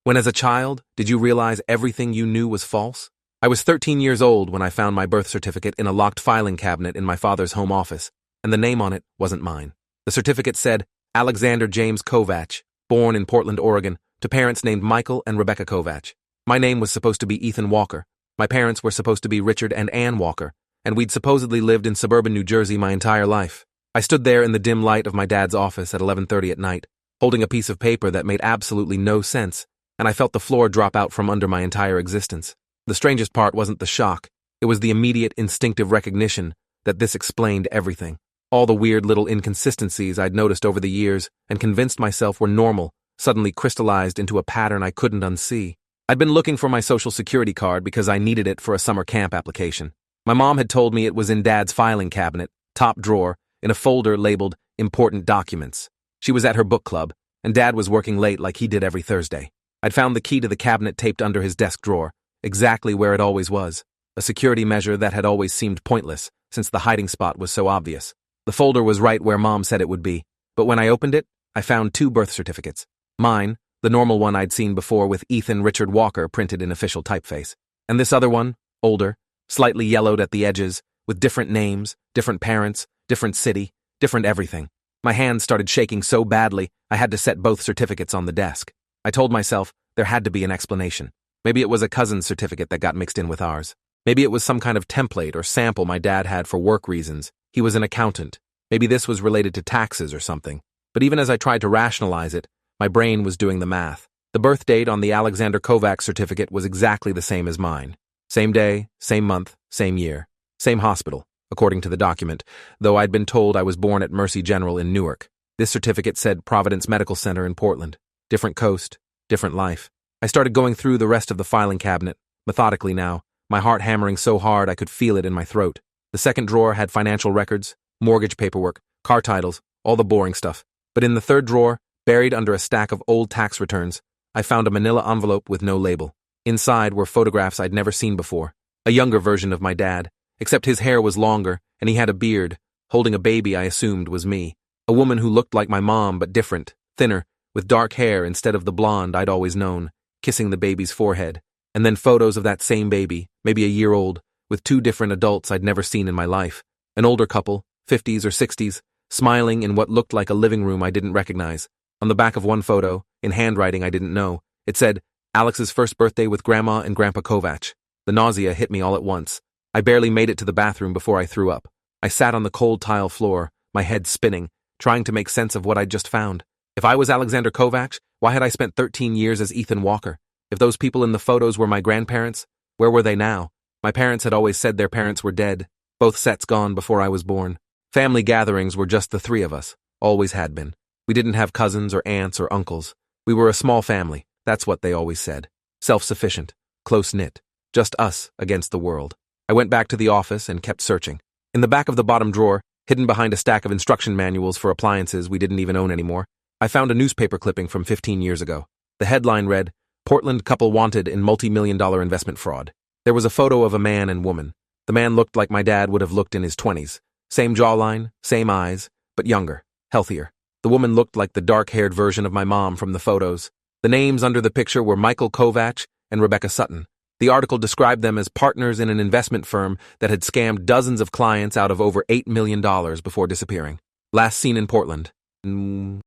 When as a child, did you realize everything you knew was false? I was 13 years old when I found my birth certificate in a locked filing cabinet in my father's home office, and the name on it wasn't mine. The certificate said, Alexander James Kovach, born in Portland, Oregon, to parents named Michael and Rebecca Kovach. My name was supposed to be Ethan Walker. My parents were supposed to be Richard and Ann Walker, and we'd supposedly lived in suburban New Jersey my entire life. I stood there in the dim light of my dad's office at 11:30 at night, holding a piece of paper that made absolutely no sense, and I felt the floor drop out from under my entire existence. The strangest part wasn't the shock, it was the immediate instinctive recognition that this explained everything. All the weird little inconsistencies I'd noticed over the years and convinced myself were normal suddenly crystallized into a pattern I couldn't unsee. I'd been looking for my social security card because I needed it for a summer camp application. My mom had told me it was in Dad's filing cabinet, top drawer, in a folder labeled Important Documents. She was at her book club, and Dad was working late like he did every Thursday. I'd found the key to the cabinet taped under his desk drawer, exactly where it always was, a security measure that had always seemed pointless since the hiding spot was so obvious. The folder was right where Mom said it would be, but when I opened it, I found 2 birth certificates. Mine, the normal one I'd seen before with Ethan Richard Walker printed in official typeface, and this other one, older, slightly yellowed at the edges, with different names, different parents, different city, different everything. My hands started shaking so badly I had to set both certificates on the desk. I told myself there had to be an explanation. Maybe it was a cousin's certificate that got mixed in with ours. Maybe it was some kind of template or sample my dad had for work reasons. He was an accountant. Maybe this was related to taxes or something. But even as I tried to rationalize it, my brain was doing the math. The birth date on the Alexander Kovach certificate was exactly the same as mine. Same day, same month, same year, same hospital, according to the document, though I'd been told I was born at Mercy General in Newark. This certificate said Providence Medical Center in Portland. Different coast, different life. I started going through the rest of the filing cabinet, methodically now, my heart hammering so hard I could feel it in my throat. The second drawer had financial records, mortgage paperwork, car titles, all the boring stuff. But in the third drawer, buried under a stack of old tax returns, I found a manila envelope with no label. Inside were photographs I'd never seen before. A younger version of my dad, except his hair was longer and he had a beard, holding a baby I assumed was me. A woman who looked like my mom but different, thinner, with dark hair instead of the blonde I'd always known, kissing the baby's forehead. And then photos of that same baby, maybe a year old, with 2 different adults I'd never seen in my life. An older couple, 50s or 60s, smiling in what looked like a living room I didn't recognize. On the back of one photo, in handwriting I didn't know, it said, Alex's first birthday with Grandma and Grandpa Kovach. The nausea hit me all at once. I barely made it to the bathroom before I threw up. I sat on the cold tile floor, my head spinning, trying to make sense of what I'd just found. If I was Alexander Kovach, why had I spent 13 years as Ethan Walker? If those people in the photos were my grandparents, where were they now? My parents had always said their parents were dead, both sets gone before I was born. Family gatherings were just the 3 of us, always had been. We didn't have cousins or aunts or uncles. We were a small family, that's what they always said. Self-sufficient, close-knit, just us against the world. I went back to the office and kept searching. In the back of the bottom drawer, hidden behind a stack of instruction manuals for appliances we didn't even own anymore, I found a newspaper clipping from 15 years ago. The headline read, Portland couple wanted in multi-million-dollar investment fraud. There was a photo of a man and woman. The man looked like my dad would have looked in his 20s. Same jawline, same eyes, but younger, healthier. The woman looked like the dark-haired version of my mom from the photos. The names under the picture were Michael Kovach and Rebecca Sutton. The article described them as partners in an investment firm that had scammed dozens of clients out of over $8 million before disappearing. Last seen in Portland.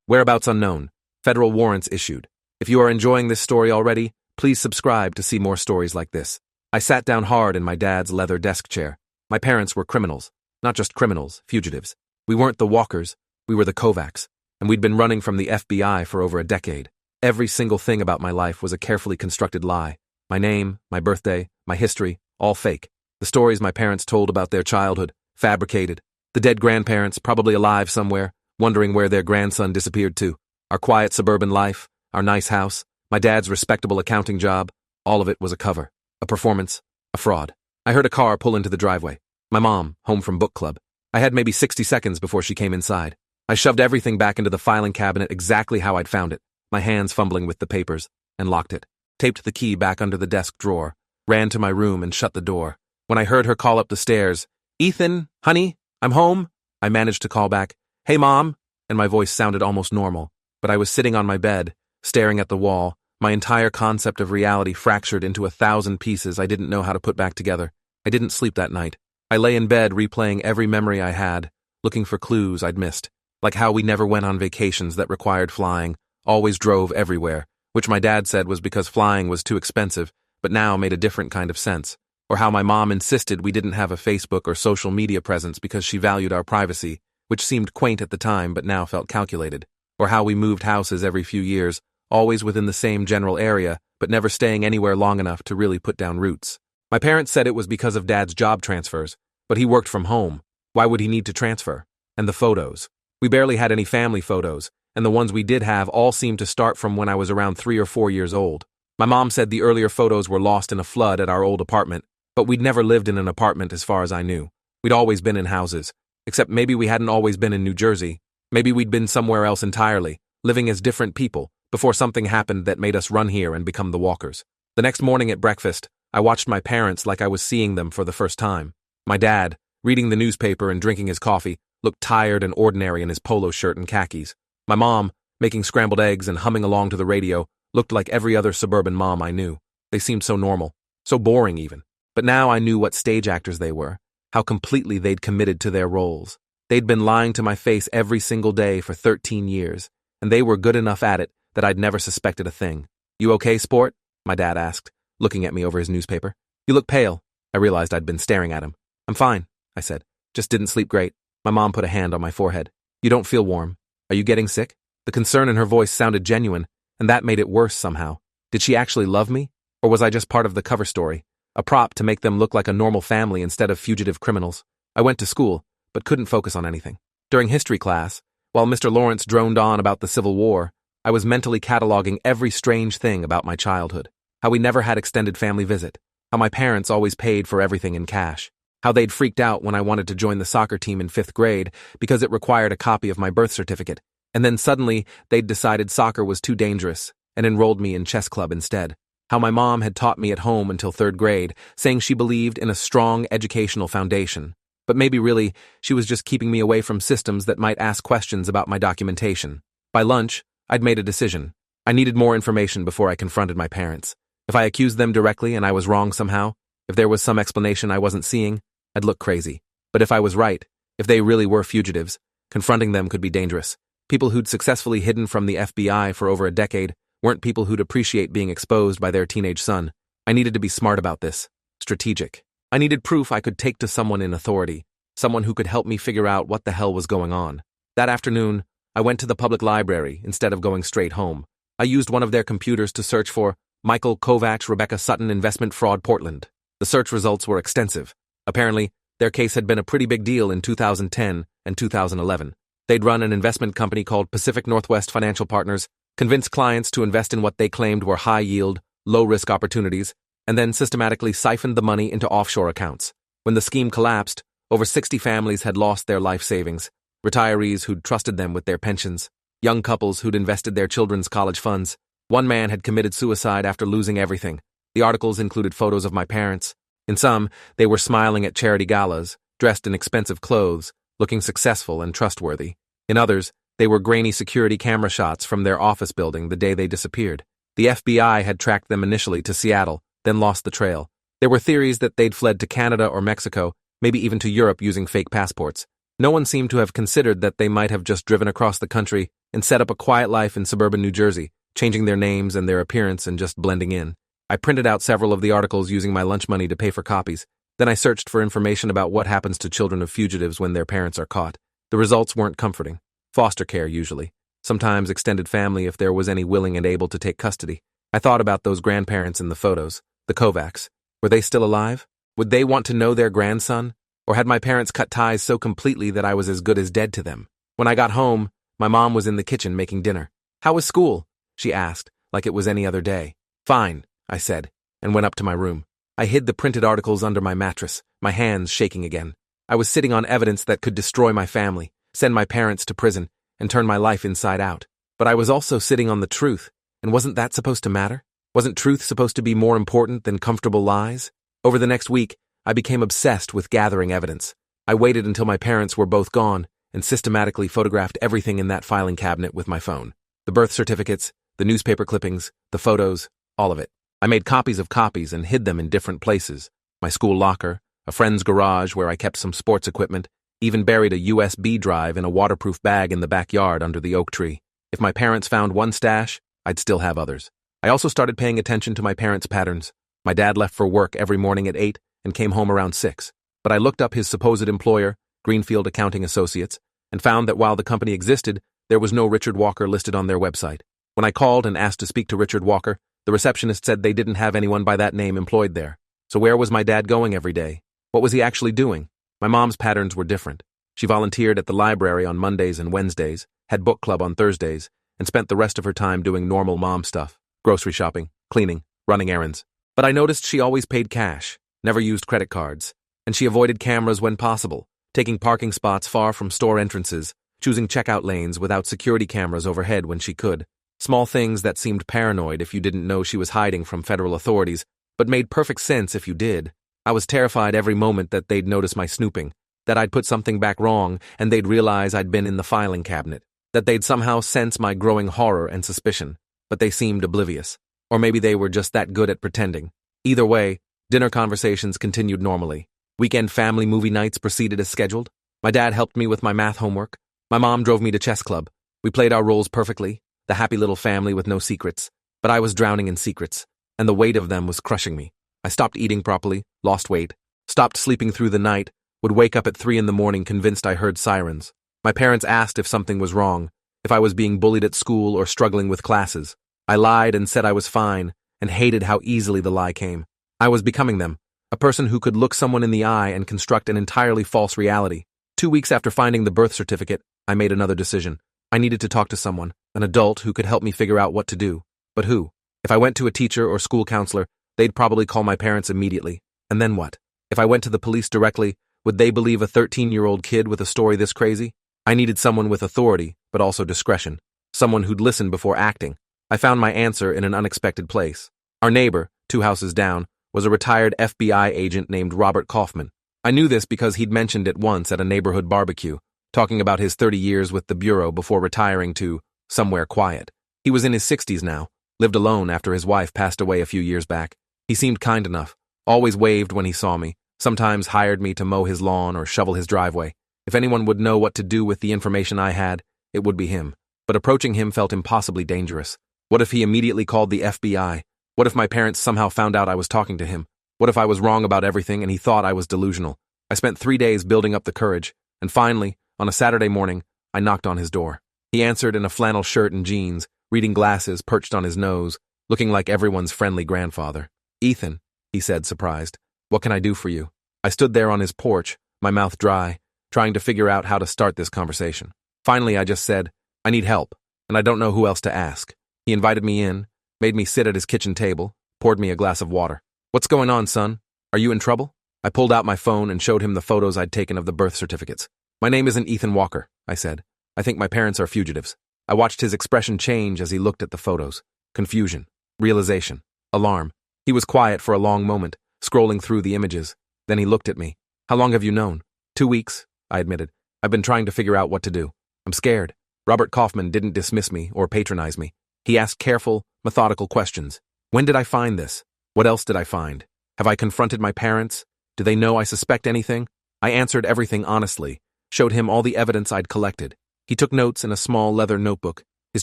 Whereabouts unknown. Federal warrants issued. If you are enjoying this story already, please subscribe to see more stories like this. I sat down hard in my dad's leather desk chair. My parents were criminals. Not just criminals, fugitives. We weren't the Walkers, we were the Kovachs, and we'd been running from the FBI for over a decade. Every single thing about my life was a carefully constructed lie. My name, my birthday, my history, all fake. The stories my parents told about their childhood, fabricated. The dead grandparents, probably alive somewhere, wondering where their grandson disappeared to. Our quiet suburban life, our nice house, my dad's respectable accounting job, all of it was a cover, a performance, a fraud. I heard a car pull into the driveway. My mom, home from book club. I had maybe 60 seconds before she came inside. I shoved everything back into the filing cabinet exactly how I'd found it, my hands fumbling with the papers, and locked it. Taped the key back under the desk drawer, ran to my room and shut the door. When I heard her call up the stairs, Ethan, honey, I'm home, I managed to call back, hey Mom, and my voice sounded almost normal, but I was sitting on my bed, staring at the wall, My entire concept of reality fractured into 1,000 pieces I didn't know how to put back together. I didn't sleep that night. I lay in bed replaying every memory I had, looking for clues I'd missed, like how we never went on vacations that required flying, always drove everywhere, which my dad said was because flying was too expensive, but now made a different kind of sense, or how my mom insisted we didn't have a Facebook or social media presence because she valued our privacy, which seemed quaint at the time but now felt calculated, or how we moved houses every few years, always within the same general area, but never staying anywhere long enough to really put down roots. My parents said it was because of Dad's job transfers, but he worked from home. Why would he need to transfer? And the photos. We barely had any family photos, and the ones we did have all seemed to start from when I was around 3 or 4 years old. My mom said the earlier photos were lost in a flood at our old apartment, but we'd never lived in an apartment as far as I knew. We'd always been in houses, except maybe we hadn't always been in New Jersey. Maybe we'd been somewhere else entirely, living as different people, before something happened that made us run here and become the Walkers. The next morning at breakfast, I watched my parents like I was seeing them for the first time. My dad, reading the newspaper and drinking his coffee, looked tired and ordinary in his polo shirt and khakis. My mom, making scrambled eggs and humming along to the radio, looked like every other suburban mom I knew. They seemed so normal, so boring even. But now I knew what stage actors they were, how completely they'd committed to their roles. They'd been lying to my face every single day for 13 years, and they were good enough at it that I'd never suspected a thing. "You okay, sport?" my dad asked, looking at me over his newspaper. "You look pale." I realized I'd been staring at him. "I'm fine," I said. "Just didn't sleep great." My mom put a hand on my forehead. "You don't feel warm. Are you getting sick?" The concern in her voice sounded genuine, and that made it worse somehow. Did she actually love me? Or was I just part of the cover story? A prop to make them look like a normal family instead of fugitive criminals? I went to school, but couldn't focus on anything. During history class, while Mr. Lawrence droned on about the Civil War, I was mentally cataloging every strange thing about my childhood. How we never had extended family visit. How my parents always paid for everything in cash. How they'd freaked out when I wanted to join the soccer team in 5th grade because it required a copy of my birth certificate, and then suddenly they'd decided soccer was too dangerous and enrolled me in chess club instead. How my mom had taught me at home until 3rd grade, saying she believed in a strong educational foundation, but maybe really she was just keeping me away from systems that might ask questions about my documentation. By lunch, I'd made a decision. I needed more information before I confronted my parents. If I accused them directly and I was wrong somehow, if there was some explanation I wasn't seeing, I'd look crazy. But if I was right, if they really were fugitives, confronting them could be dangerous. People who'd successfully hidden from the FBI for over a decade weren't people who'd appreciate being exposed by their teenage son. I needed to be smart about this. Strategic. I needed proof I could take to someone in authority, someone who could help me figure out what the hell was going on. That afternoon, I went to the public library instead of going straight home. I used one of their computers to search for Michael Kovacs Rebecca Sutton Investment Fraud Portland. The search results were extensive. Apparently, their case had been a pretty big deal in 2010 and 2011. They'd run an investment company called Pacific Northwest Financial Partners, convinced clients to invest in what they claimed were high-yield, low-risk opportunities, and then systematically siphoned the money into offshore accounts. When the scheme collapsed, over 60 families had lost their life savings, retirees who'd trusted them with their pensions, young couples who'd invested their children's college funds. One man had committed suicide after losing everything. The articles included photos of my parents. In some, they were smiling at charity galas, dressed in expensive clothes, looking successful and trustworthy. In others, they were grainy security camera shots from their office building the day they disappeared. The FBI had tracked them initially to Seattle, then lost the trail. There were theories that they'd fled to Canada or Mexico, maybe even to Europe using fake passports. No one seemed to have considered that they might have just driven across the country and set up a quiet life in suburban New Jersey, changing their names and their appearance and just blending in. I printed out several of the articles using my lunch money to pay for copies. Then I searched for information about what happens to children of fugitives when their parents are caught. The results weren't comforting. Foster care, usually. Sometimes extended family if there was any willing and able to take custody. I thought about those grandparents in the photos, the Kovacs. Were they still alive? Would they want to know their grandson? Or had my parents cut ties so completely that I was as good as dead to them? When I got home, my mom was in the kitchen making dinner. "How was school?" she asked, like it was any other day. "Fine," I said, and went up to my room. I hid the printed articles under my mattress, my hands shaking again. I was sitting on evidence that could destroy my family, send my parents to prison, and turn my life inside out. But I was also sitting on the truth, and wasn't that supposed to matter? Wasn't truth supposed to be more important than comfortable lies? Over the next week, I became obsessed with gathering evidence. I waited until my parents were both gone and systematically photographed everything in that filing cabinet with my phone. The birth certificates, the newspaper clippings, the photos, all of it. I made copies of copies and hid them in different places. My school locker, a friend's garage where I kept some sports equipment, even buried a USB drive in a waterproof bag in the backyard under the oak tree. If my parents found one stash, I'd still have others. I also started paying attention to my parents' patterns. My dad left for work every morning at 8 and came home around 6. But I looked up his supposed employer, Greenfield Accounting Associates, and found that while the company existed, there was no Richard Walker listed on their website. When I called and asked to speak to Richard Walker, the receptionist said they didn't have anyone by that name employed there. So where was my dad going every day? What was he actually doing? My mom's patterns were different. She volunteered at the library on Mondays and Wednesdays, had book club on Thursdays, and spent the rest of her time doing normal mom stuff, grocery shopping, cleaning, running errands. But I noticed she always paid cash, never used credit cards, and she avoided cameras when possible, taking parking spots far from store entrances, choosing checkout lanes without security cameras overhead when she could. Small things that seemed paranoid if you didn't know she was hiding from federal authorities, but made perfect sense if you did. I was terrified every moment that they'd notice my snooping, that I'd put something back wrong and they'd realize I'd been in the filing cabinet, that they'd somehow sense my growing horror and suspicion, but they seemed oblivious. Or maybe they were just that good at pretending. Either way, dinner conversations continued normally. Weekend family movie nights proceeded as scheduled. My dad helped me with my math homework. My mom drove me to chess club. We played our roles perfectly, the happy little family with no secrets. But I was drowning in secrets, and the weight of them was crushing me. I stopped eating properly, lost weight, stopped sleeping through the night, would wake up at 3 in the morning convinced I heard sirens. My parents asked if something was wrong, if I was being bullied at school or struggling with classes. I lied and said I was fine, and hated how easily the lie came. I was becoming them, a person who could look someone in the eye and construct an entirely false reality. 2 weeks after finding the birth certificate, I made another decision. I needed to talk to someone, an adult who could help me figure out what to do. But who? If I went to a teacher or school counselor, they'd probably call my parents immediately. And then what? If I went to the police directly, would they believe a 13-year-old kid with a story this crazy? I needed someone with authority, but also discretion. Someone who'd listen before acting. I found my answer in an unexpected place. Our neighbor, 2 houses down, was a retired FBI agent named Robert Kaufman. I knew this because he'd mentioned it once at a neighborhood barbecue, talking about his 30 years with the Bureau before retiring to somewhere quiet. He was in his 60s now, lived alone after his wife passed away a few years back. He seemed kind enough, always waved when he saw me, sometimes hired me to mow his lawn or shovel his driveway. If anyone would know what to do with the information I had, it would be him. But approaching him felt impossibly dangerous. What if he immediately called the FBI? What if my parents somehow found out I was talking to him? What if I was wrong about everything and he thought I was delusional? I spent 3 days building up the courage, and finally, on a Saturday morning, I knocked on his door. He answered in a flannel shirt and jeans, reading glasses perched on his nose, looking like everyone's friendly grandfather. "Ethan," he said, surprised. "What can I do for you?" I stood there on his porch, my mouth dry, trying to figure out how to start this conversation. Finally, I just said, "I need help, and I don't know who else to ask." He invited me in, made me sit at his kitchen table, poured me a glass of water. "What's going on, son? Are you in trouble?" I pulled out my phone and showed him the photos I'd taken of the birth certificates. "My name isn't Ethan Walker," I said. "I think my parents are fugitives." I watched his expression change as he looked at the photos. Confusion, realization, alarm. He was quiet for a long moment, scrolling through the images. Then he looked at me. "How long have you known?" 2 weeks, I admitted. "I've been trying to figure out what to do. I'm scared." Robert Kaufman didn't dismiss me or patronize me. He asked careful, methodical questions. When did I find this? What else did I find? Have I confronted my parents? Do they know I suspect anything? I answered everything honestly, showed him all the evidence I'd collected. He took notes in a small leather notebook, his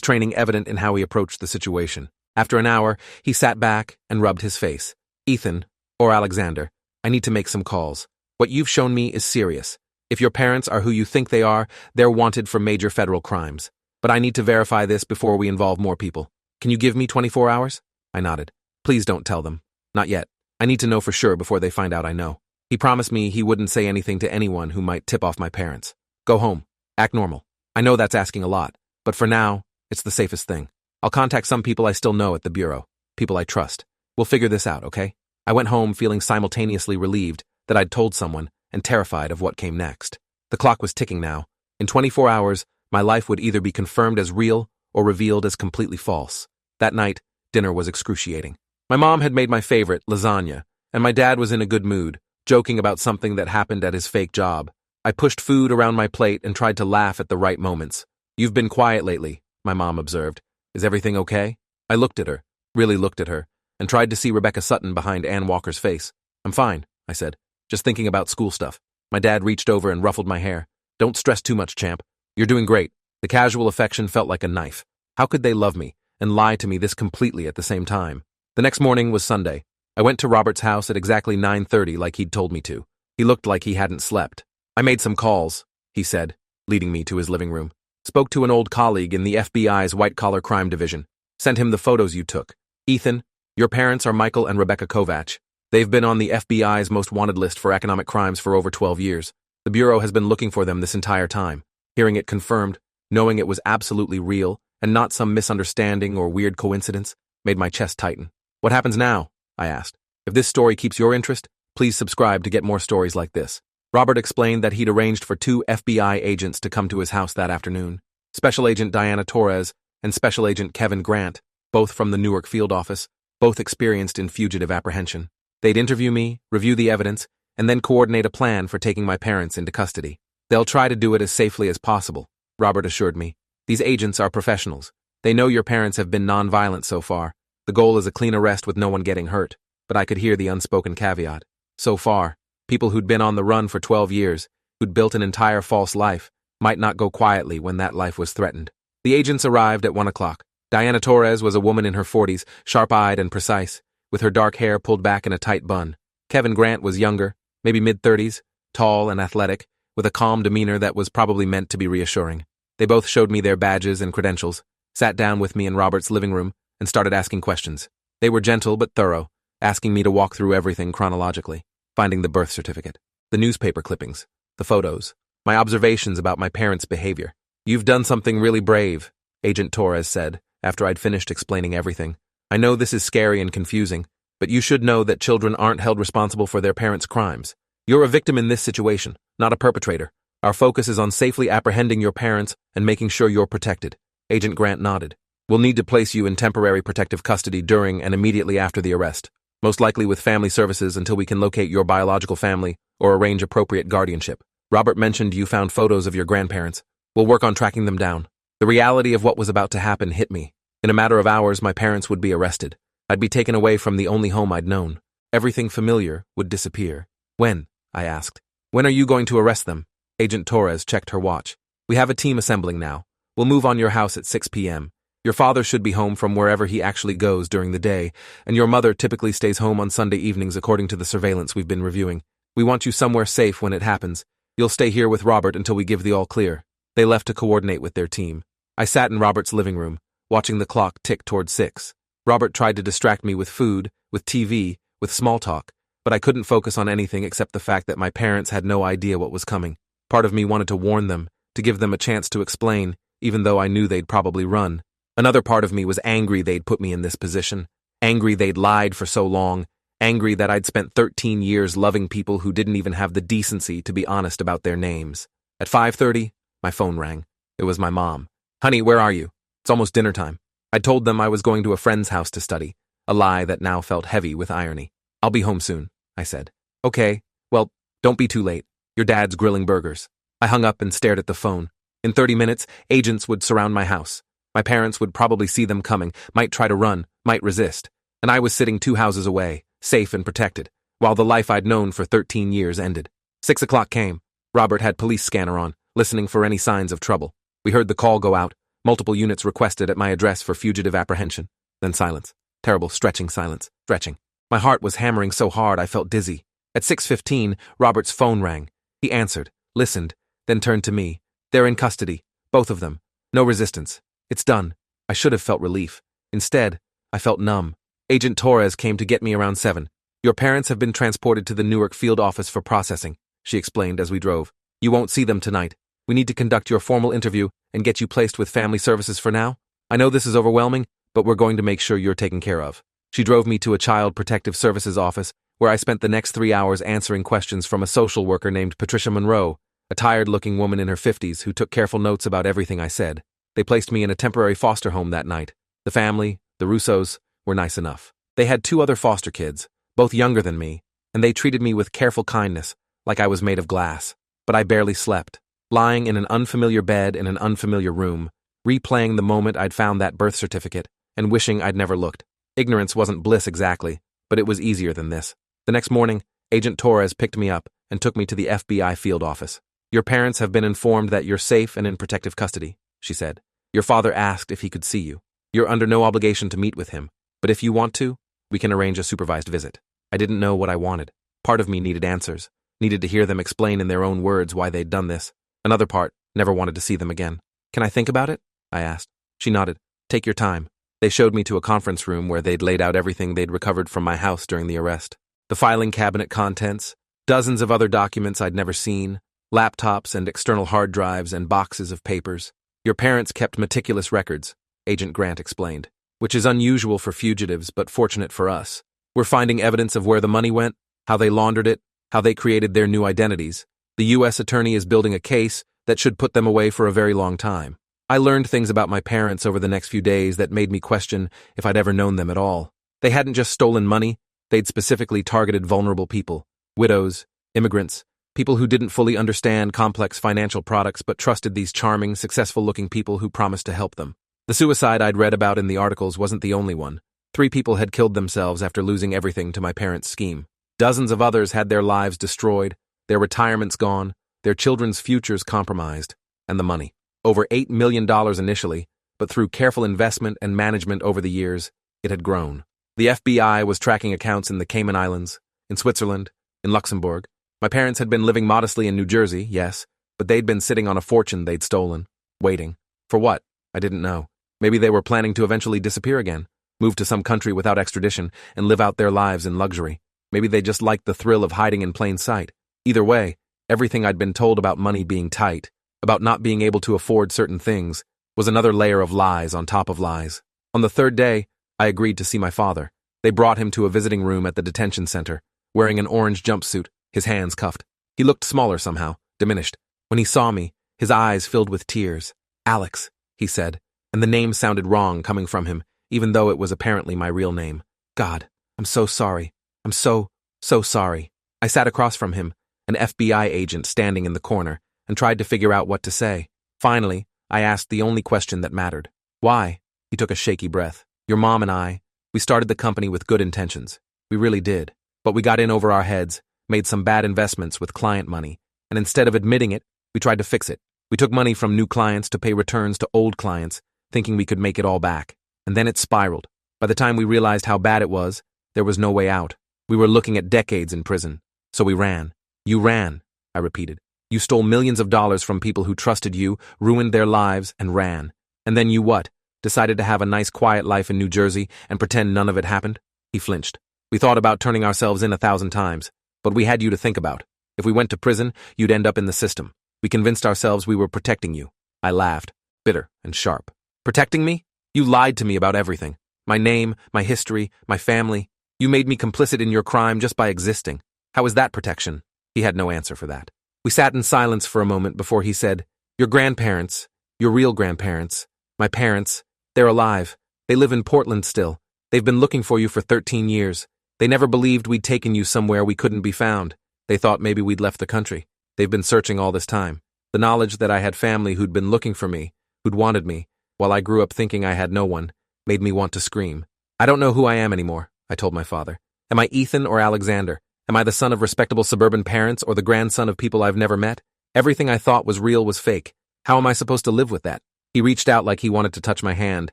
training evident in how he approached the situation. After an hour, he sat back and rubbed his face. "Ethan, or Alexander, I need to make some calls. What you've shown me is serious. If your parents are who you think they are, they're wanted for major federal crimes. But I need to verify this before we involve more people. Can you give me 24 hours? I nodded. "Please don't tell them. Not yet. I need to know for sure before they find out I know." He promised me he wouldn't say anything to anyone who might tip off my parents. "Go home. Act normal. I know that's asking a lot, but for now, it's the safest thing. I'll contact some people I still know at the Bureau, people I trust. We'll figure this out, okay?" I went home feeling simultaneously relieved that I'd told someone and terrified of what came next. The clock was ticking now. In 24 hours, my life would either be confirmed as real or revealed as completely false. That night, dinner was excruciating. My mom had made my favorite, lasagna, and my dad was in a good mood, joking about something that happened at his fake job. I pushed food around my plate and tried to laugh at the right moments. "You've been quiet lately," my mom observed. "Is everything okay?" I looked at her, really looked at her, and tried to see Rebecca Sutton behind Ann Walker's face. "I'm fine," I said. "Just thinking about school stuff." My dad reached over and ruffled my hair. "Don't stress too much, champ. You're doing great." The casual affection felt like a knife. How could they love me and lie to me this completely at the same time? The next morning was Sunday. I went to Robert's house at exactly 9:30 like he'd told me to. He looked like he hadn't slept. "I made some calls," he said, leading me to his living room. "Spoke to an old colleague in the FBI's white-collar crime division. Sent him the photos you took. Ethan, your parents are Michael and Rebecca Kovach. They've been on the FBI's most wanted list for economic crimes for over 12 years. The Bureau has been looking for them this entire time." Hearing it confirmed, knowing it was absolutely real and not some misunderstanding or weird coincidence, made my chest tighten. "What happens now?" I asked. "If this story keeps your interest, please subscribe to get more stories like this." Robert explained that he'd arranged for 2 FBI agents to come to his house that afternoon. Special Agent Diana Torres and Special Agent Kevin Grant, both from the Newark field office, both experienced in fugitive apprehension. They'd interview me, review the evidence, and then coordinate a plan for taking my parents into custody. "They'll try to do it as safely as possible," Robert assured me. "These agents are professionals. They know your parents have been non-violent so far. The goal is a clean arrest with no one getting hurt." But I could hear the unspoken caveat. So far, people who'd been on the run for 12 years, who'd built an entire false life, might not go quietly when that life was threatened. The agents arrived at 1 o'clock. Diana Torres was a woman in her 40s, sharp-eyed and precise, with her dark hair pulled back in a tight bun. Kevin Grant was younger, maybe mid-30s, tall and athletic, with a calm demeanor that was probably meant to be reassuring. They both showed me their badges and credentials, sat down with me in Robert's living room, and started asking questions. They were gentle but thorough, asking me to walk through everything chronologically, finding the birth certificate, the newspaper clippings, the photos, my observations about my parents' behavior. "You've done something really brave," Agent Torres said, after I'd finished explaining everything. "I know this is scary and confusing, but you should know that children aren't held responsible for their parents' crimes. You're a victim in this situation, not a perpetrator. Our focus is on safely apprehending your parents and making sure you're protected." Agent Grant nodded. "We'll need to place you in temporary protective custody during and immediately after the arrest, most likely with family services until we can locate your biological family or arrange appropriate guardianship. Robert mentioned you found photos of your grandparents. We'll work on tracking them down." The reality of what was about to happen hit me. In a matter of hours, my parents would be arrested. I'd be taken away from the only home I'd known. Everything familiar would disappear. "When?" I asked. "When are you going to arrest them?" Agent Torres checked her watch. "We have a team assembling now. We'll move on your house at 6 p.m. Your father should be home from wherever he actually goes during the day, and your mother typically stays home on Sunday evenings according to the surveillance we've been reviewing. We want you somewhere safe when it happens. You'll stay here with Robert until we give the all clear." They left to coordinate with their team. I sat in Robert's living room, watching the clock tick toward 6. Robert tried to distract me with food, with TV, with small talk, but I couldn't focus on anything except the fact that my parents had no idea what was coming. Part of me wanted to warn them, to give them a chance to explain, even though I knew they'd probably run. Another part of me was angry they'd put me in this position, angry they'd lied for so long, angry that I'd spent 13 years loving people who didn't even have the decency to be honest about their names. At 5:30, my phone rang. It was my mom. "Honey, where are you? It's almost dinner time." I told them I was going to a friend's house to study, a lie that now felt heavy with irony. "I'll be home soon," I said. "Okay, well, don't be too late. Your dad's grilling burgers." I hung up and stared at the phone. In 30 minutes, agents would surround my house. My parents would probably see them coming, might try to run, might resist. And I was sitting 2 houses away, safe and protected, while the life I'd known for 13 years ended. 6 o'clock came. Robert had police scanner on, listening for any signs of trouble. We heard the call go out, multiple units requested at my address for fugitive apprehension. Then silence. Terrible, stretching silence. Stretching. My heart was hammering so hard I felt dizzy. At 6:15, Robert's phone rang. He answered, listened, then turned to me. "They're in custody. Both of them. No resistance. It's done." I should have felt relief. Instead, I felt numb. "Agent Torres came to get me around 7. Your parents have been transported to the Newark field office for processing," she explained as we drove. "You won't see them tonight. We need to conduct your formal interview and get you placed with family services for now. I know this is overwhelming, but we're going to make sure you're taken care of." She drove me to a Child Protective Services office, where I spent the next 3 hours answering questions from a social worker named Patricia Monroe, a tired-looking woman in her 50s who took careful notes about everything I said. They placed me in a temporary foster home that night. The family, the Russos, were nice enough. They had 2 other foster kids, both younger than me, and they treated me with careful kindness, like I was made of glass. But I barely slept, lying in an unfamiliar bed in an unfamiliar room, replaying the moment I'd found that birth certificate and wishing I'd never looked. Ignorance wasn't bliss exactly, but it was easier than this. The next morning, Agent Torres picked me up and took me to the FBI field office. "Your parents have been informed that you're safe and in protective custody," she said. "Your father asked if he could see you. You're under no obligation to meet with him, but if you want to, we can arrange a supervised visit." I didn't know what I wanted. Part of me needed answers, needed to hear them explain in their own words why they'd done this. Another part never wanted to see them again. "Can I think about it?" I asked. She nodded. "Take your time." They showed me to a conference room where they'd laid out everything they'd recovered from my house during the arrest. The filing cabinet contents, dozens of other documents I'd never seen, laptops and external hard drives and boxes of papers. "Your parents kept meticulous records," Agent Grant explained, "which is unusual for fugitives but fortunate for us. We're finding evidence of where the money went, how they laundered it, how they created their new identities. The U.S. attorney is building a case that should put them away for a very long time." I learned things about my parents over the next few days that made me question if I'd ever known them at all. They hadn't just stolen money, they'd specifically targeted vulnerable people, widows, immigrants, people who didn't fully understand complex financial products but trusted these charming, successful-looking people who promised to help them. The suicide I'd read about in the articles wasn't the only one. 3 people had killed themselves after losing everything to my parents' scheme. Dozens of others had their lives destroyed, their retirements gone, their children's futures compromised, and the money. Over $8 million initially, but through careful investment and management over the years, it had grown. The FBI was tracking accounts in the Cayman Islands, in Switzerland, in Luxembourg. My parents had been living modestly in New Jersey, yes, but they'd been sitting on a fortune they'd stolen. Waiting. For what? I didn't know. Maybe they were planning to eventually disappear again, move to some country without extradition, and live out their lives in luxury. Maybe they just liked the thrill of hiding in plain sight. Either way, everything I'd been told about money being tight, about not being able to afford certain things, was another layer of lies on top of lies. On the 3rd day, I agreed to see my father. They brought him to a visiting room at the detention center, wearing an orange jumpsuit, his hands cuffed. He looked smaller somehow, diminished. When he saw me, his eyes filled with tears. "Alex," he said, and the name sounded wrong coming from him, even though it was apparently my real name. "God, I'm so sorry. I'm so sorry." I sat across from him, an FBI agent standing in the corner, and tried to figure out what to say. Finally, I asked the only question that mattered. "Why?" He took a shaky breath. "Your mom and I, we started the company with good intentions. We really did. But we got in over our heads, made some bad investments with client money, and instead of admitting it, we tried to fix it. We took money from new clients to pay returns to old clients, thinking we could make it all back. And then it spiraled. By the time we realized how bad it was, there was no way out. We were looking at decades in prison. So we ran." "You ran," I repeated. "You stole millions of dollars from people who trusted you, ruined their lives, and ran. And then you what? Decided to have a nice quiet life in New Jersey and pretend none of it happened?" He flinched. "We thought about turning ourselves in 1,000 times, but we had you to think about. If we went to prison, you'd end up in the system. We convinced ourselves we were protecting you." I laughed, bitter and sharp. "Protecting me? You lied to me about everything. My name, my history, my family. You made me complicit in your crime just by existing. How is that protection?" He had no answer for that. We sat in silence for a moment before he said, "Your grandparents, your real grandparents, my parents, they're alive. They live in Portland still. They've been looking for you for 13 years. They never believed we'd taken you somewhere we couldn't be found. They thought maybe we'd left the country. They've been searching all this time. The knowledge that I had family who'd been looking for me, who'd wanted me, while I grew up thinking I had no one, made me want to scream. I don't know who I am anymore," I told my father. "Am I Ethan or Alexander? Am I the son of respectable suburban parents or the grandson of people I've never met? Everything I thought was real was fake. How am I supposed to live with that?" He reached out like he wanted to touch my hand,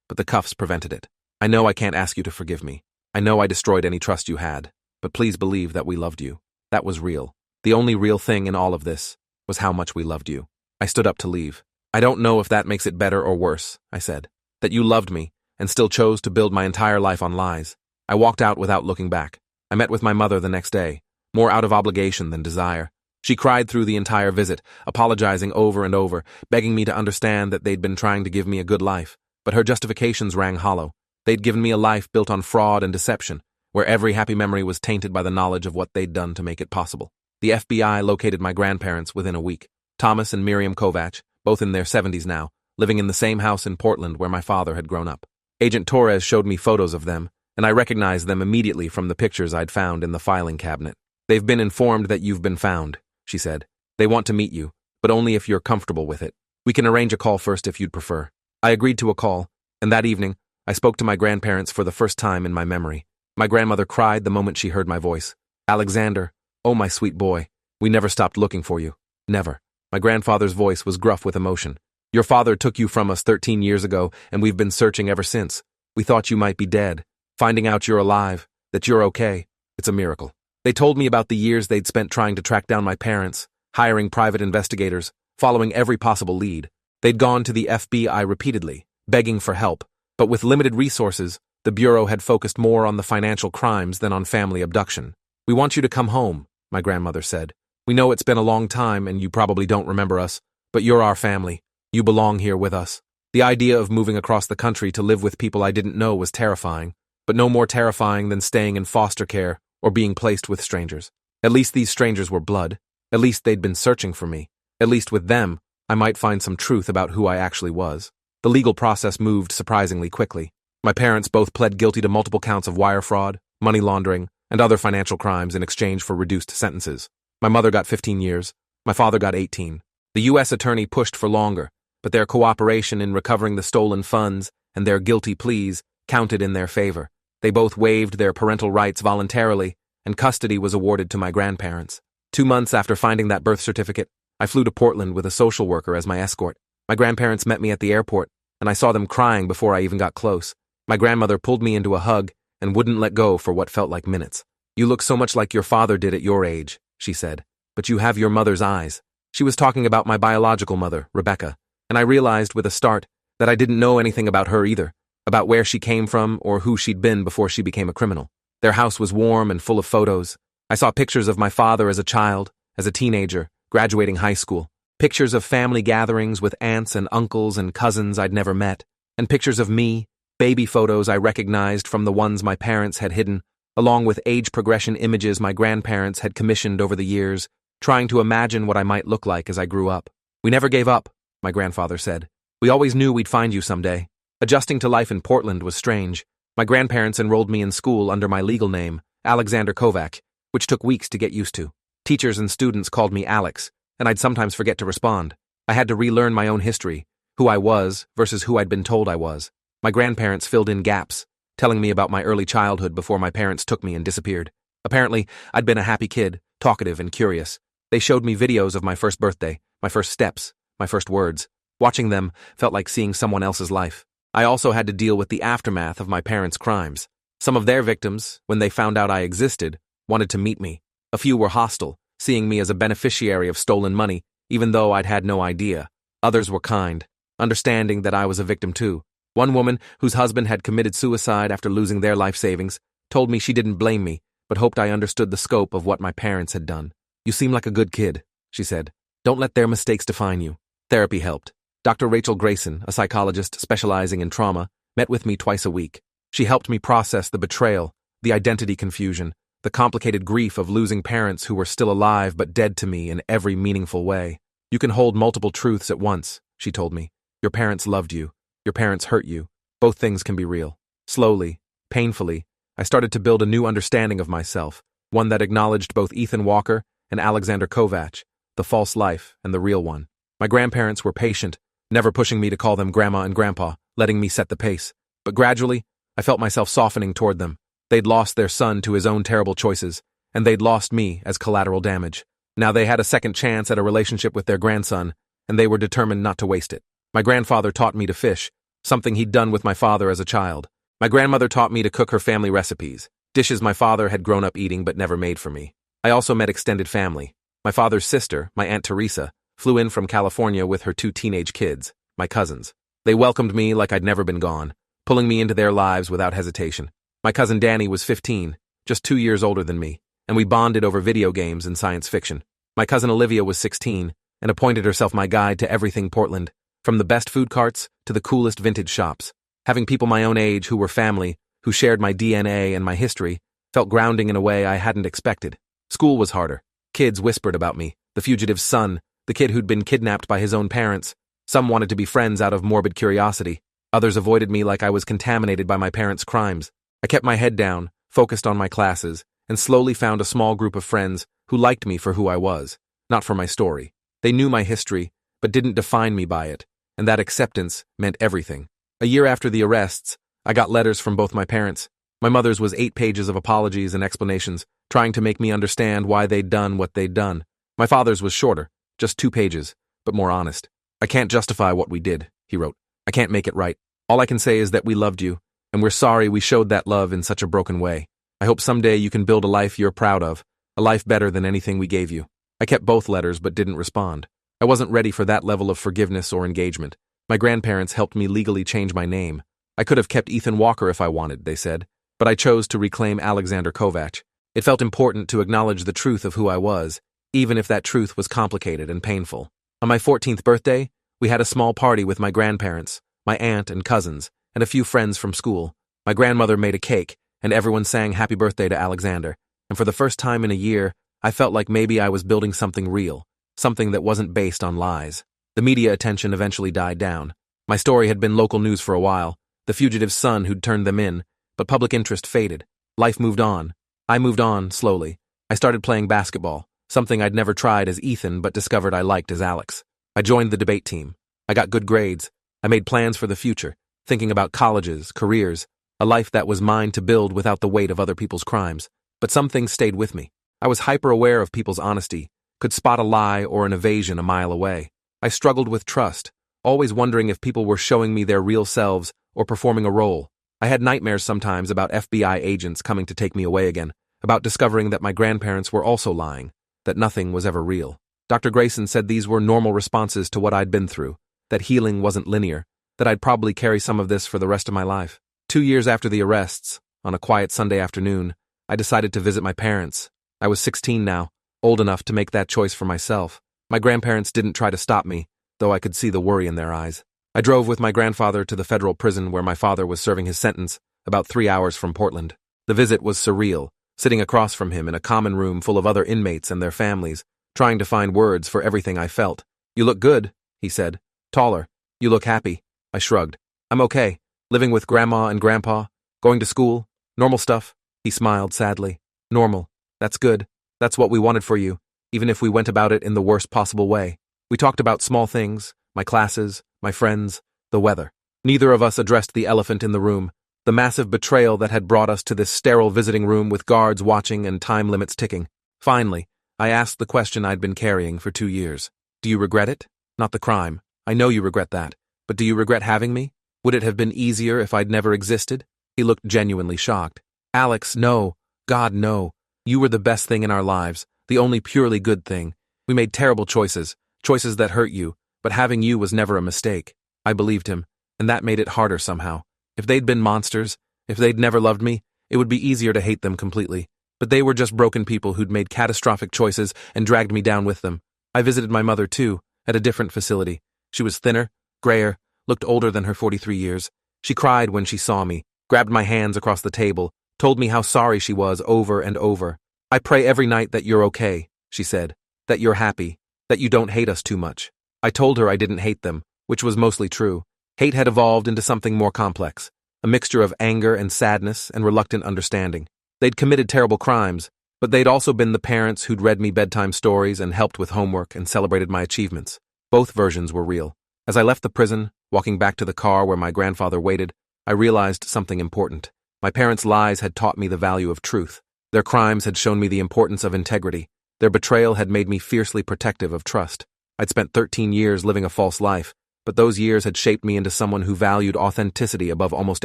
but the cuffs prevented it. "I know I can't ask you to forgive me. I know I destroyed any trust you had, but please believe that we loved you. That was real. The only real thing in all of this was how much we loved you." I stood up to leave. "I don't know if that makes it better or worse," I said. "That you loved me and still chose to build my entire life on lies." I walked out without looking back. I met with my mother the next day, more out of obligation than desire. She cried through the entire visit, apologizing over and over, begging me to understand that they'd been trying to give me a good life, but her justifications rang hollow. They'd given me a life built on fraud and deception, where every happy memory was tainted by the knowledge of what they'd done to make it possible. The FBI located my grandparents within a week. Thomas and Miriam Kovach, both in their 70s now, living in the same house in Portland where my father had grown up. Agent Torres showed me photos of them, and I recognized them immediately from the pictures I'd found in the filing cabinet. "They've been informed that you've been found," she said. "They want to meet you, but only if you're comfortable with it. We can arrange a call first if you'd prefer." I agreed to a call, and that evening, I spoke to my grandparents for the first time in my memory. My grandmother cried the moment she heard my voice. "Alexander, oh my sweet boy, we never stopped looking for you. Never." My grandfather's voice was gruff with emotion. "Your father took you from us 13 years ago, and we've been searching ever since. We thought you might be dead. Finding out you're alive, that you're okay, it's a miracle." They told me about the years they'd spent trying to track down my parents, hiring private investigators, following every possible lead. They'd gone to the FBI repeatedly, begging for help, but with limited resources, the Bureau had focused more on the financial crimes than on family abduction. "We want you to come home," my grandmother said. "We know it's been a long time and you probably don't remember us, but you're our family. You belong here with us." The idea of moving across the country to live with people I didn't know was terrifying, but no more terrifying than staying in foster care or being placed with strangers. At least these strangers were blood. At least they'd been searching for me. At least with them, I might find some truth about who I actually was. The legal process moved surprisingly quickly. My parents both pled guilty to multiple counts of wire fraud, money laundering, and other financial crimes in exchange for reduced sentences. My mother got 15 years. My father got 18. The U.S. attorney pushed for longer, but their cooperation in recovering the stolen funds and their guilty pleas counted in their favor. They both waived their parental rights voluntarily, and custody was awarded to my grandparents. 2 months after finding that birth certificate, I flew to Portland with a social worker as my escort. My grandparents met me at the airport, and I saw them crying before I even got close. My grandmother pulled me into a hug and wouldn't let go for what felt like minutes. "You look so much like your father did at your age," she said, "but you have your mother's eyes." She was talking about my biological mother, Rebecca, and I realized with a start that I didn't know anything about her either, about where she came from or who she'd been before she became a criminal. Their house was warm and full of photos. I saw pictures of my father as a child, as a teenager, graduating high school, pictures of family gatherings with aunts and uncles and cousins I'd never met, and pictures of me, baby photos I recognized from the ones my parents had hidden, along with age progression images my grandparents had commissioned over the years, trying to imagine what I might look like as I grew up. "We never gave up," my grandfather said. "We always knew we'd find you someday." Adjusting to life in Portland was strange. My grandparents enrolled me in school under my legal name, Alexander Kovac, which took weeks to get used to. Teachers and students called me Alex, and I'd sometimes forget to respond. I had to relearn my own history, who I was versus who I'd been told I was. My grandparents filled in gaps, telling me about my early childhood before my parents took me and disappeared. Apparently, I'd been a happy kid, talkative and curious. They showed me videos of my first birthday, my first steps, my first words. Watching them felt like seeing someone else's life. I also had to deal with the aftermath of my parents' crimes. Some of their victims, when they found out I existed, wanted to meet me. A few were hostile, seeing me as a beneficiary of stolen money, even though I'd had no idea. Others were kind, understanding that I was a victim too. One woman, whose husband had committed suicide after losing their life savings, told me she didn't blame me, but hoped I understood the scope of what my parents had done. "You seem like a good kid," she said. "Don't let their mistakes define you." Therapy helped. Dr. Rachel Grayson, a psychologist specializing in trauma, met with me twice a week. She helped me process the betrayal, the identity confusion, the complicated grief of losing parents who were still alive but dead to me in every meaningful way. "You can hold multiple truths at once," she told me. "Your parents loved you. Your parents hurt you. Both things can be real." Slowly, painfully, I started to build a new understanding of myself, one that acknowledged both Ethan Walker and Alexander Kovac, the false life and the real one. My grandparents were patient, never pushing me to call them Grandma and Grandpa, letting me set the pace. But gradually, I felt myself softening toward them. They'd lost their son to his own terrible choices, and they'd lost me as collateral damage. Now they had a second chance at a relationship with their grandson, and they were determined not to waste it. My grandfather taught me to fish, something he'd done with my father as a child. My grandmother taught me to cook her family recipes, dishes my father had grown up eating but never made for me. I also met extended family. My father's sister, my Aunt Teresa, flew in from California with her 2 teenage kids, my cousins. They welcomed me like I'd never been gone, pulling me into their lives without hesitation. My cousin Danny was 15, just 2 years older than me, and we bonded over video games and science fiction. My cousin Olivia was 16, and appointed herself my guide to everything Portland, from the best food carts to the coolest vintage shops. Having people my own age who were family, who shared my DNA and my history, felt grounding in a way I hadn't expected. School was harder. Kids whispered about me, the fugitive's son, the kid who'd been kidnapped by his own parents. Some wanted to be friends out of morbid curiosity. Others avoided me like I was contaminated by my parents' crimes. I kept my head down, focused on my classes, and slowly found a small group of friends who liked me for who I was, not for my story. They knew my history, but didn't define me by it, and that acceptance meant everything. A year after the arrests, I got letters from both my parents. My mother's was 8 pages of apologies and explanations, trying to make me understand why they'd done what they'd done. My father's was shorter, just 2 pages, but more honest. I can't justify what we did, he wrote. I can't make it right. All I can say is that we loved you, and we're sorry we showed that love in such a broken way. I hope someday you can build a life you're proud of, a life better than anything we gave you. I kept both letters but didn't respond. I wasn't ready for that level of forgiveness or engagement. My grandparents helped me legally change my name. I could have kept Ethan Walker if I wanted, they said, but I chose to reclaim Alexander Kovac. It felt important to acknowledge the truth of who I was, even if that truth was complicated and painful. On my 14th birthday, we had a small party with my grandparents, my aunt and cousins, and a few friends from school. My grandmother made a cake, and everyone sang happy birthday to Alexander, and for the first time in a year, I felt like maybe I was building something real, something that wasn't based on lies. The media attention eventually died down. My story had been local news for a while, the fugitive son who'd turned them in, but public interest faded. Life moved on. I moved on, slowly. I started playing basketball, something I'd never tried as Ethan but discovered I liked as Alex. I joined the debate team. I got good grades. I made plans for the future, thinking about colleges, careers, a life that was mine to build without the weight of other people's crimes. But some things stayed with me. I was hyper-aware of people's honesty, could spot a lie or an evasion a mile away. I struggled with trust, always wondering if people were showing me their real selves or performing a role. I had nightmares sometimes about FBI agents coming to take me away again, about discovering that my grandparents were also lying, that nothing was ever real. Dr. Grayson said these were normal responses to what I'd been through, that healing wasn't linear, that I'd probably carry some of this for the rest of my life. 2 years after the arrests, on a quiet Sunday afternoon, I decided to visit my parents. I was 16 now, old enough to make that choice for myself. My grandparents didn't try to stop me, though I could see the worry in their eyes. I drove with my grandfather to the federal prison where my father was serving his sentence, about 3 hours from Portland. The visit was surreal, sitting across from him in a common room full of other inmates and their families, trying to find words for everything I felt. "You look good," he said. "Taller. You look happy." I shrugged. "I'm okay. Living with Grandma and Grandpa. Going to school. Normal stuff." He smiled sadly. "Normal. That's good. That's what we wanted for you, even if we went about it in the worst possible way." We talked about small things, my classes, my friends, the weather. Neither of us addressed the elephant in the room, the massive betrayal that had brought us to this sterile visiting room with guards watching and time limits ticking. Finally, I asked the question I'd been carrying for 2 years. "Do you regret it? Not the crime. I know you regret that. But do you regret having me? Would it have been easier if I'd never existed?" He looked genuinely shocked. "Alex, no. God, no. You were the best thing in our lives, the only purely good thing. We made terrible choices, choices that hurt you, but having you was never a mistake." I believed him, and that made it harder somehow. If they'd been monsters, if they'd never loved me, it would be easier to hate them completely. But they were just broken people who'd made catastrophic choices and dragged me down with them. I visited my mother, too, at a different facility. She was thinner, grayer, looked older than her 43 years. She cried when she saw me, grabbed my hands across the table, told me how sorry she was over and over. "I pray every night that you're okay," she said, "that you're happy, that you don't hate us too much." I told her I didn't hate them, which was mostly true. Hate had evolved into something more complex, a mixture of anger and sadness and reluctant understanding. They'd committed terrible crimes, but they'd also been the parents who'd read me bedtime stories and helped with homework and celebrated my achievements. Both versions were real. As I left the prison, walking back to the car where my grandfather waited, I realized something important. My parents' lies had taught me the value of truth. Their crimes had shown me the importance of integrity. Their betrayal had made me fiercely protective of trust. I'd spent 13 years living a false life, but those years had shaped me into someone who valued authenticity above almost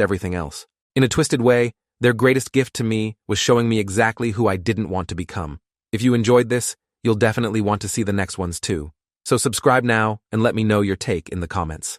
everything else. In a twisted way, their greatest gift to me was showing me exactly who I didn't want to become. If you enjoyed this, you'll definitely want to see the next ones too. So subscribe now and let me know your take in the comments.